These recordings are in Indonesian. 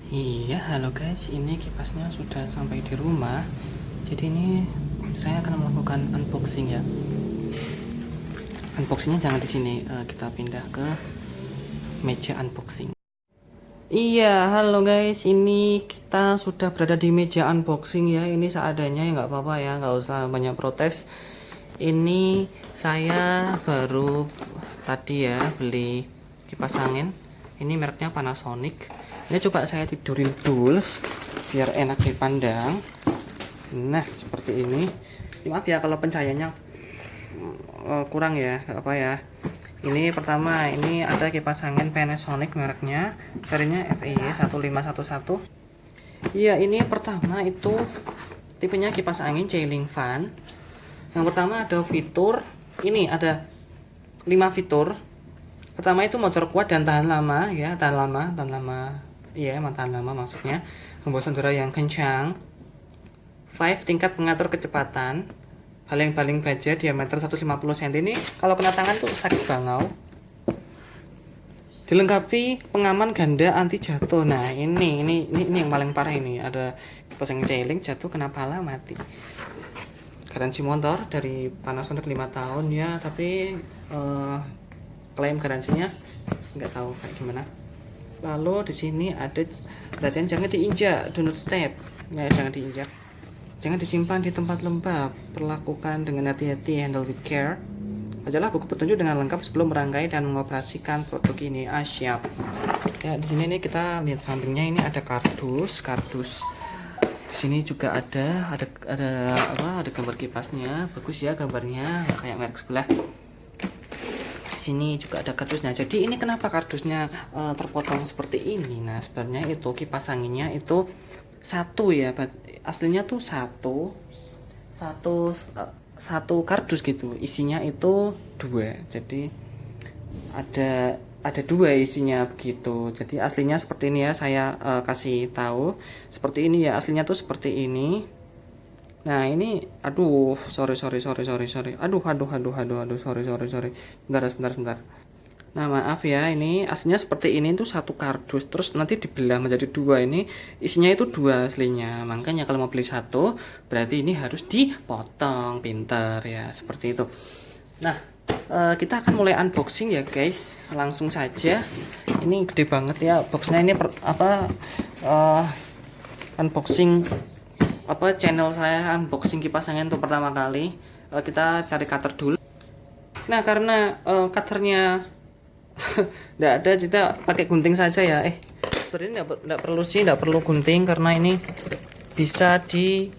Iya, halo guys, ini kipasnya sudah sampai di rumah. Jadi ini saya akan melakukan unboxing ya. Unboxingnya jangan di sini, kita pindah ke meja unboxing. Iya, halo guys, ini kita sudah berada di meja unboxing ya. Ini seadanya ya, nggak apa-apa ya, nggak usah banyak protes. Ini saya baru tadi ya beli kipas angin. Ini mereknya Panasonic. Ini coba saya tidurin dulu biar enak dipandang. Nah, seperti ini. Maaf ya kalau pencahayaannya kurang ya, apa ya. Ini pertama, ini ada kipas angin Panasonic mereknya, serinya FEY 1511. Iya, ini pertama itu tipenya kipas angin ceiling fan. Yang pertama ada fitur, ini ada 5 fitur. Pertama itu motor kuat dan tahan lama ya, tahan lama. Iya, emang tahan lama maksudnya. Hembusan udara yang kencang. 5 tingkat pengatur kecepatan. Baling-baling baja diameter 150 cm. Ini kalau kena tangan tuh sakit bangau. Dilengkapi pengaman ganda anti jatuh. Nah, ini yang paling parah ini. Ada kipas angin ceiling jatuh kena pala mati. Garansi motor dari Panasonic 5 tahun ya, tapi klaim garansinya nggak tahu kayak gimana. Lalu di sini ada perhatian jangan diinjak, do not step. Ya, jangan diinjak. Jangan disimpan di tempat lembab. Perlakukan dengan hati-hati, handle with care. Bacalah buku petunjuk dengan lengkap sebelum merangkai dan mengoperasikan produk ini. Siap. Ya, di sini nih kita lihat sampingnya ini ada kardus. Di sini juga ada ada gambar kipasnya. Bagus ya gambarnya, nggak kayak merek sebelah. Di sini juga ada kardusnya. Jadi ini kenapa kardusnya terpotong seperti ini? Nah, sebenarnya itu kipas anginnya itu satu ya, aslinya tuh satu kardus gitu, isinya itu dua, jadi ada dua isinya begitu. Jadi aslinya seperti ini ya, saya kasih tahu seperti ini ya, aslinya tuh seperti ini. Nah ini aduh, sorry, aduh, sorry, bentar. Nah maaf ya, ini aslinya seperti ini tuh satu kardus, terus nanti dibelah menjadi dua. Ini isinya itu dua aslinya, makanya kalau mau beli satu berarti ini harus dipotong. Pinter ya, seperti itu. Nah, kita akan mulai unboxing ya guys, langsung saja. Ini gede banget ya boxnya. Ini unboxing channel saya, unboxing kipas angin untuk pertama kali. Kita cari cutter dulu. Nah karena cutternya nggak ada, kita pakai gunting saja ya. Sebenarnya nggak perlu sih, nggak perlu gunting karena ini bisa dicopot,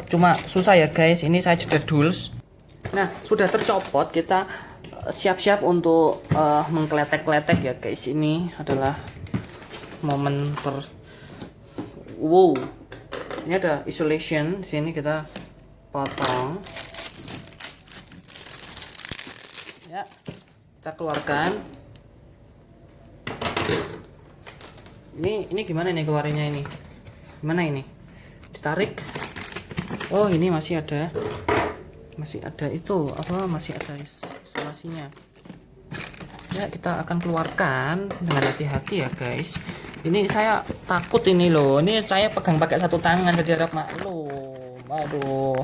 cuma susah ya guys. Ini saya jeda dulu. Nah sudah tercopot, kita siap-siap untuk mengkletek-kletek ya guys. Ini adalah momen wow, ini ada isolation. Di sini kita potong ya, kita keluarkan. Ini gimana nih keluarnya? Ini gimana ini? Ditarik. Oh ini masih ada itu masih ada isolasinya ya. Kita akan keluarkan dengan hati-hati ya guys. Ini saya takut ini loh, ini saya pegang pakai satu tangan jadi harap maklum. Aduh,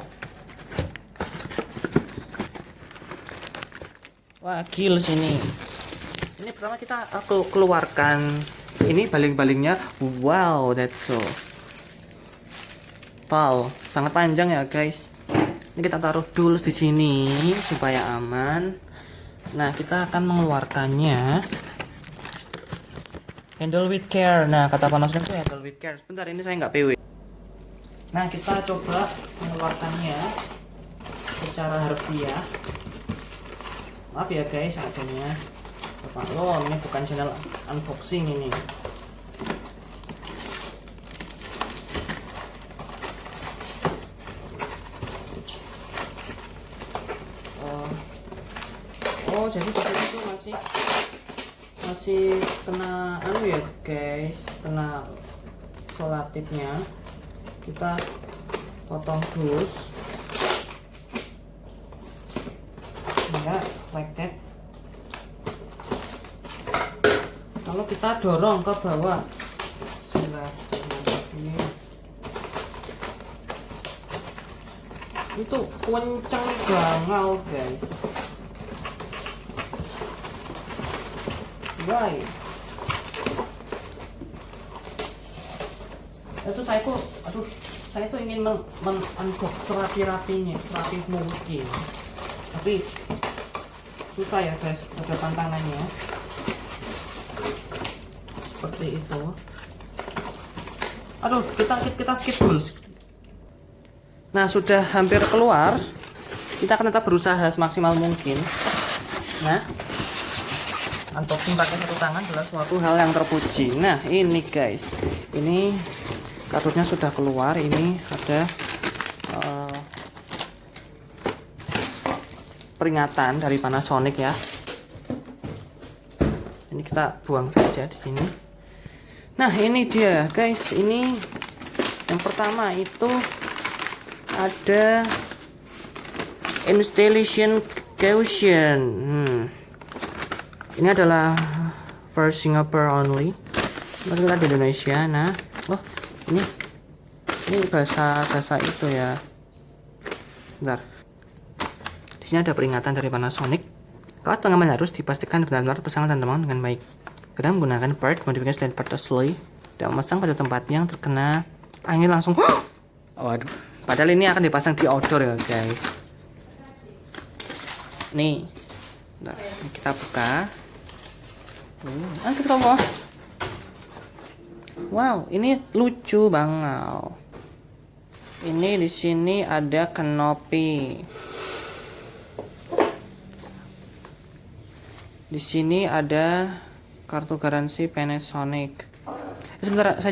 wah gils ini. Ini pertama kita keluarkan ini baling-balingnya. Wow, that's so tall, sangat panjang ya guys. Ini kita taruh dulu di sini supaya aman. Nah kita akan mengeluarkannya. Handle with care. Nah kata Panasonic itu handle with care. Sebentar, ini saya nggak PW. Nah kita coba mengeluarkannya secara harfiah. Maaf ya guys adanya. Loh, ini bukan channel unboxing ini. Oh jadi itu masih kena ya guys, kena solatifnya. Kita potong terus ya, like that. Lalu kita dorong ke bawah. Bismillah. Ini. Itu kenceng banget guys. Why? Saya tuh ingin unbox serapi-rapinya, serapi mungkin. Tapi susah ya guys, ada tantangannya. Seperti itu. Aduh, kita skip dulu. Nah, sudah hampir keluar. Kita akan tetap berusaha semaksimal mungkin. Nah, unboxing pakai satu tangan adalah suatu hal yang terpuji. Nah, ini guys, ini kartusnya sudah keluar. Ini ada peringatan dari Panasonic ya. Ini kita buang saja di sini. Nah, ini dia guys. Ini yang pertama itu ada installation caution. Ini adalah for Singapore only. Mari kita di Indonesia. Nah, oh ini bahasa itu ya. Bentar. Di sini ada peringatan dari Panasonic. Kawat pengaman harus dipastikan benar-benar terpasang dan terbangun dengan baik. Kadang menggunakan part modifikasi selain part asli dan memasang pada tempat yang terkena angin langsung. Waduh. Padahal ini akan dipasang di outdoor ya guys. Nih. Nah, kita buka. Kita mau. Wow, ini lucu banget. Ini di sini ada kanopi. Di sini ada kartu garansi Panasonic. Sebentar, saya